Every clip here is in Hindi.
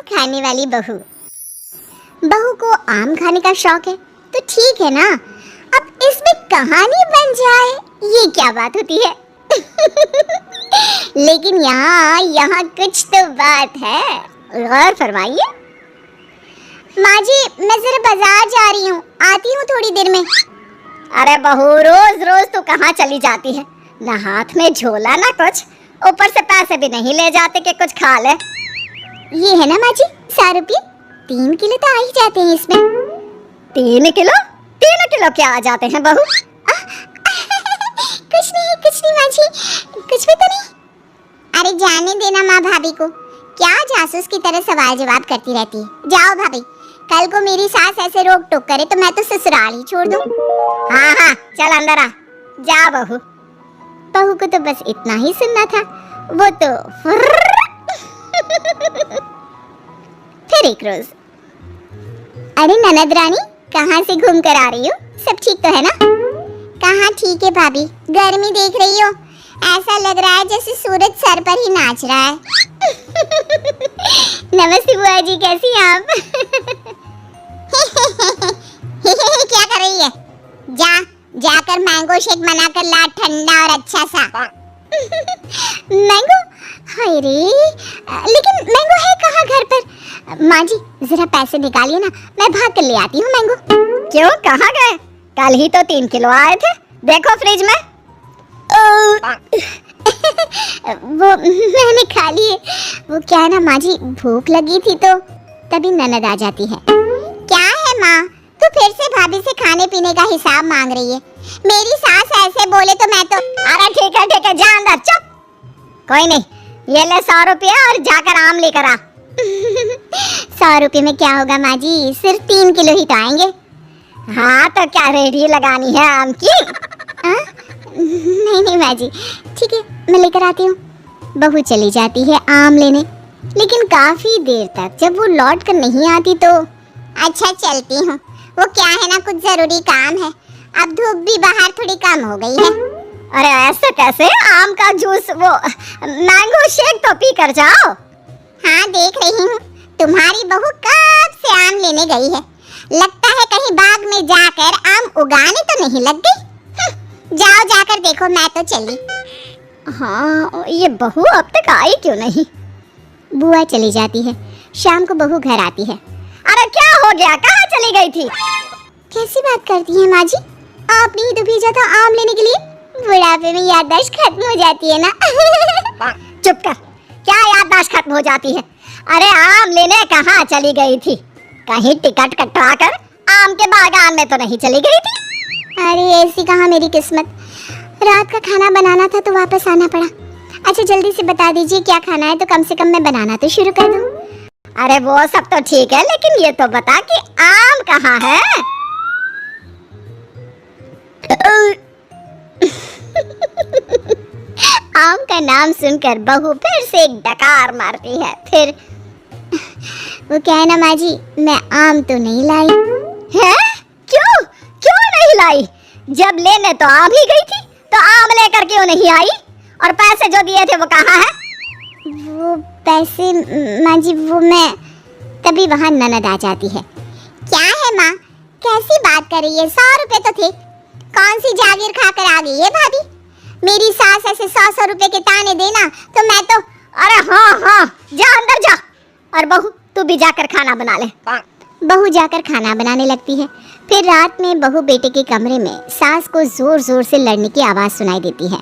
खाने वाली बहू। बहू को आम खाने का शौक है तो ठीक है ना, अब इसमें कहानी बन जाए ये क्या बात होती है। लेकिन यहाँ कुछ तो बात है, गौर फरमाइए। माँ जी मैं जरा बाजार जा रही हूँ, आती हूँ थोड़ी देर में। अरे बहू रोज रोज तू कहाँ चली जाती है, ना हाथ में झोला ना कुछ, ऊपर से पैसे भी नहीं ले जाते कि कुछ खा ले। ये है ना माँ जी 100 रुपये, 3 किलो तो आ ही जाते हैं इसमें। 3 किलो? 3 किलो क्या आ जाते हैं बहू? कुछ नहीं माँ जी, कुछ भी तो नहीं। अरे जाने देना माँ भाभी को, क्या जासूस की तरह सवाल जवाब करती रहती है। जाओ भाभी, कल को मेरी सास ऐसे रोक टोक करे तो मैं तो ससुराल ही छोड़ दूं। हाँ चल अंदर आ, जा बहू। बहू को तो बस इतना ही सुनना था, वो तो फिर एक रोज, अरे ननद रानी कहाँ से घूम कर आ रही हो, सब ठीक तो है ना? कहाँ ठीक है भाभी, गर्मी देख रही हो, ऐसा लग रहा है जैसे सूरज सर पर ही नाच रहा है। नमस्ते बुआ जी, कैसी हैं आप? क्या कर रही है? जाकर मैंगो शेक बना कर ला, ठंडा और अच्छा सा। मैंगो? हाय रे, लेकिन मैंगो है कहाँ घर पर? माँ जी जरा पैसे निकालिए ना, मैं भाग कर ले आती हूँ मैंगो। क्यों, कहाँ गए? कल ही तो 3 किलो आए थे, देखो फ्रिज में। वो मैंने खा लिए, वो क्या है ना माँ जी, भूख लगी थी तो तभी ननद आ जाती है। क्या है माँ, तू फिर से भाभी से खाने पीने का हिसाब मांग रही है? मेरी सास ऐसे बोले तो मैं तो। अरे ठीक है जा अंदर, चुप। कोई नहीं, ये ले 100 रुपया और जाकर आम लेकर आ। 100 रुपये में क्या होगा माँ जी, सिर्फ 3 किलो ही तो आएंगे। हाँ तो क्या रेडी लगानी है आम की? नहीं माँ जी, ठीक है मैं लेकर आती हूँ। बहू चली जाती है आम लेने, लेकिन काफी देर तक जब वो लौट कर नहीं आती तो अच्छा चलती हूँ, वो क्या है ना कुछ जरूरी काम है, अब धूप भी बाहर थोड़ी कम हो गई है। अरे ऐसे कैसे, आम का जूस, वो मैंगो शेक तो पी कर जाओ। हाँ देख रही हूँ, तुम्हारी बहू कब से आम लेने गई है, लगता है कहीं बाग में जाकर आम उगाने तो नहीं लग गई। जाओ जाकर देखो, मैं तो चली। हाँ ये बहू अब तक आई क्यों नहीं? बुआ चली जाती है, शाम को बहू घर आती है। अरे क्या हो गया, कहाँ चली गई थी? कैसी बात करती है माँ जी, आपने ही तो भेजा था आम लेने के लिए, बुढ़ापे में याददाश्त खत्म हो जाती है ना। चुप कर, क्या याददाश्त खत्म हो जाती है? अरे आम लेने कहाँ चली गई थी, कहीं टिकट कटवा कर आम के बागान में तो नहीं चली गई थी? अरे ऐसी कहाँ मेरी किस्मत, रात का खाना बनाना था तो वापस आना पड़ा। अच्छा जल्दी से बता दीजिए क्या खाना है तो कम से कम मैं बनाना तो शुरू कर दूं। अरे वो सब तो ठीक है, लेकिन ये तो बता कि आम कहाँ है? आम का नाम सुनकर बहू फिर से एक डकार मारती है। फिर वो क्या है ना माँ जी, मैं आम तो नहीं लाई। है? क्यों नहीं लाई? जब लेने तो आम ही गई थी, तो आम लेकर क्यों नहीं आई? और पैसे जो दिए थे वो कहाँ है? वो पैसे माँ जी, वो मैं तभी वहाँ ननद आ जाती है। क्या है माँ, कैसी बात कर रही है? 100 रुपए तो थे, कौन सी जागीर खाकर आ गई है भाभी? मेरी सास ऐसे 100 रुपए के ताने देना तो मैं तो। अरे हाँ जा अंदर जा, और बहू तू भी जाकर खाना बना ले। बहू जाकर खाना बनाने लगती है। फिर रात में बहू बेटे के कमरे में सास को जोर जोर से लड़ने की आवाज सुनाई देती है।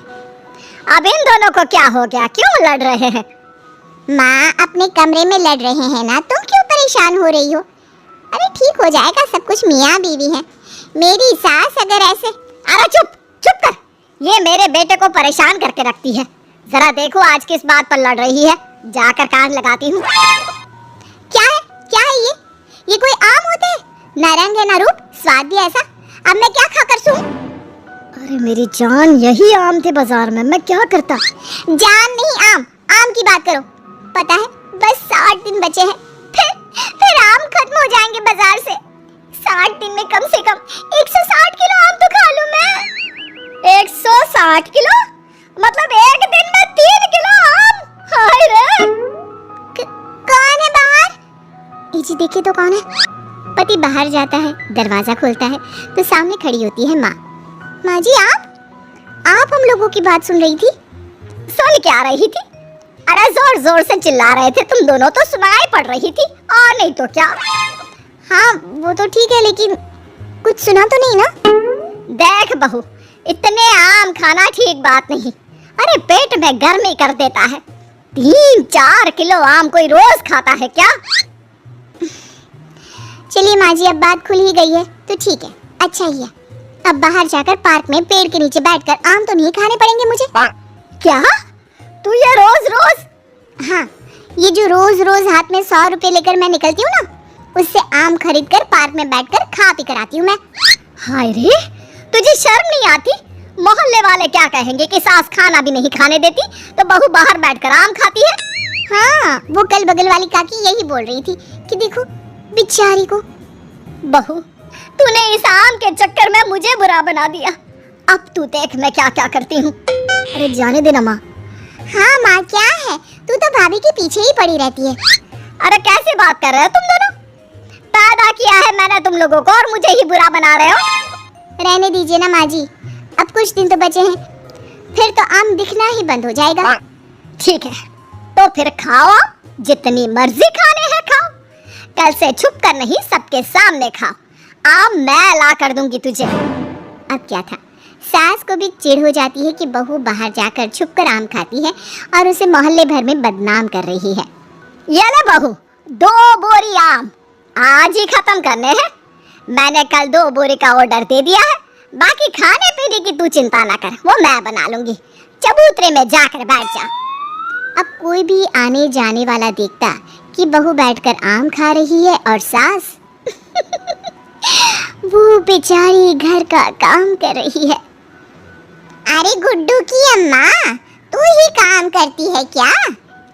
अब इन दोनों को क्या हो गया, क्यों लड़ रहे हैं? माँ अपने कमरे में लड़ रहे हैं ना, तुम क्यों परेशान हो रही हो? अरे ठीक हो जाएगा सब कुछ, मियाँ बीवी है। मेरी सास अगर ऐसे। अरे चुप कर, ये मेरे बेटे को परेशान करके रखती है। जरा देखो आज किस बात पर लड़ रही है, जाकर कान लगाती हूँ। क्या है ये कोई आम होते हैं? ना रंग है ना रूप, स्वाद भी ऐसा, अब मैं क्या खाकर सूं? अरे मेरी जान, यही आम थे बाजार में, मैं क्या करता? जान नहीं आम की बात करो। पता है बस 60 दिन बचे हैं, फिर आम खत्म हो जाएंगे बाजार से। 60 दिन में कम से कम 160 किलो आम तो खा लूं मैं। 160 किलो? मतलब एक दिन में 3 किलो आम? हाय रे! कौन है बाहर? जी देखिए तो कौन है? पति बाहर जाता है, दरवाजा खोलता है तो सामने खड़ी होती है माँ। माँ जी आप हम लोगों की बात सुन रही थी? सुन क्या रही थी? अरे जोर जोर से चिल्ला रहे थे तुम दोनों तो सुनाई पड़ रही थी, और नहीं तो क्या। हाँ वो तो ठीक है, लेकिन कुछ सुना तो नहीं ना? देख बहू, इतने आम खाना ठीक बात नहीं। अरे पेट में गर्मी कर देता है। 3-4 किलो आम कोई रोज खाता है क्या? चलिए माँ जी, अब बात खुल ही गई है तो ठीक है, अच्छा ही है। अब बाहर जाकर पार्क में पेड़ के नीचे बैठकर आम तो नहीं खाने पड़ेंगे मुझे। क्या? तू ये रोज रोज? हाँ, ये जो रोज रोज हाथ में 100 रुपए लेकर मैं निकलती हूँ ना, उससे आम खरीद कर पार्क में बैठकर खा पी कर आती हूँ मैं। हाय रे, तुझे शर्म नहीं आती? मोहल्ले वाले क्या कहेंगे कि सास खाना भी नहीं खाने देती तो बहू बाहर बैठकर आम खाती है। हाँ, वो कल बगल वाली काकी यही बोल रही थी कि देखो बेचारी को। बहू, तूने इस आम के चक्कर में मुझे बुरा बना दिया। अब तू देख मैं क्या क्या करती हूँ। अरे जाने देना माँ। हाँ माँ, क्या है, तू तो भाभी के पीछे ही पड़ी रहती है। अरे कैसे बात कर रहे हो तुम दोनों? पैदा किया है मैंने तुम लोगों को और मुझे ही बुरा बना रहे हो। रहने दीजिए ना माँ जी, अब कुछ दिन तो बचे हैं, फिर तो आम दिखना ही बंद हो जाएगा। ठीक है, तो फिर खाओ, जितनी मर्जी खाने हैं खाओ। कल से छुप कर नहीं, सबके सामने खाओ। आम मैं ला कर दूंगी तुझे। अब क्या था, सास को भी चिढ़ हो जाती है कि बहू बाहर जाकर छुपकर आम खाती है और उसे मोहल्ले भर में बदनाम कर रही है। ये ले बहू, 2 बोरी आम आज ही खत्म करने हैं। मैंने कल 2 बोरी का ऑर्डर दे दिया है। बाकी खाने पीने की तू चिंता ना कर, वो मैं बना लूंगी। चबूतरे में जाकर बैठ जा। अब कोई भी आने जाने वाला देखता कि बहू बैठकर आम खा रही है और सास वो बेचारी घर का काम कर रही है। अरे गुड्डू की अम्मा, तू ही काम करती है क्या?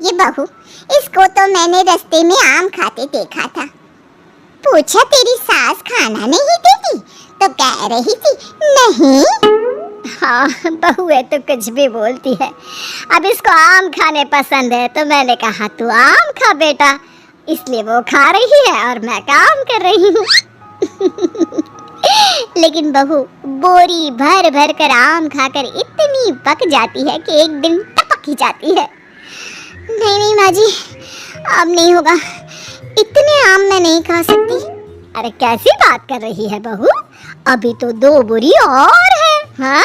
ये बहू, इसको तो मैंने रास्ते में आम खाते देखा था। पूछा तेरी सास खाना नहीं देती तो कह रही थी नहीं। हाँ बहू है तो कुछ भी बोलती है। अब इसको आम खाने पसंद है तो मैंने कहा तू आम खा बेटा, इसलिए वो खा रही है और मैं काम कर रही हूँ। लेकिन बहू बोरी भर भर कर आम खाकर इतनी पक जाती है कि एक दिन टपक ही जाती है। नहीं नहीं माँ जी, अब नहीं होगा, इतने आम मैं नहीं खा सकती। अरे कैसी बात कर रही है बहू, अभी तो 2 बोरी और है। हाँ,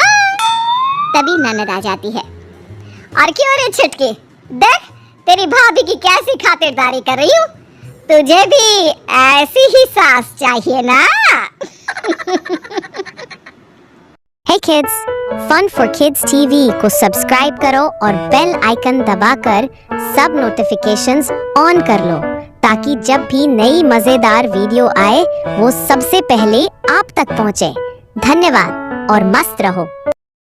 तभी ननद आ जाती है। और क्यों रे छुटकी, देख तेरी भाभी की कैसी खातिरदारी कर रही हूँ। तुझे भी ऐसी ही सास चाहिए ना? Hey kids, Fun for Kids TV को सब्सक्राइब करो और बेल आइकन दबाकर सब नोटिफिकेशंस ऑन कर लो ताकि जब भी नई मजेदार वीडियो आए वो सबसे पहले आप तक पहुंचे। धन्यवाद और मस्त रहो।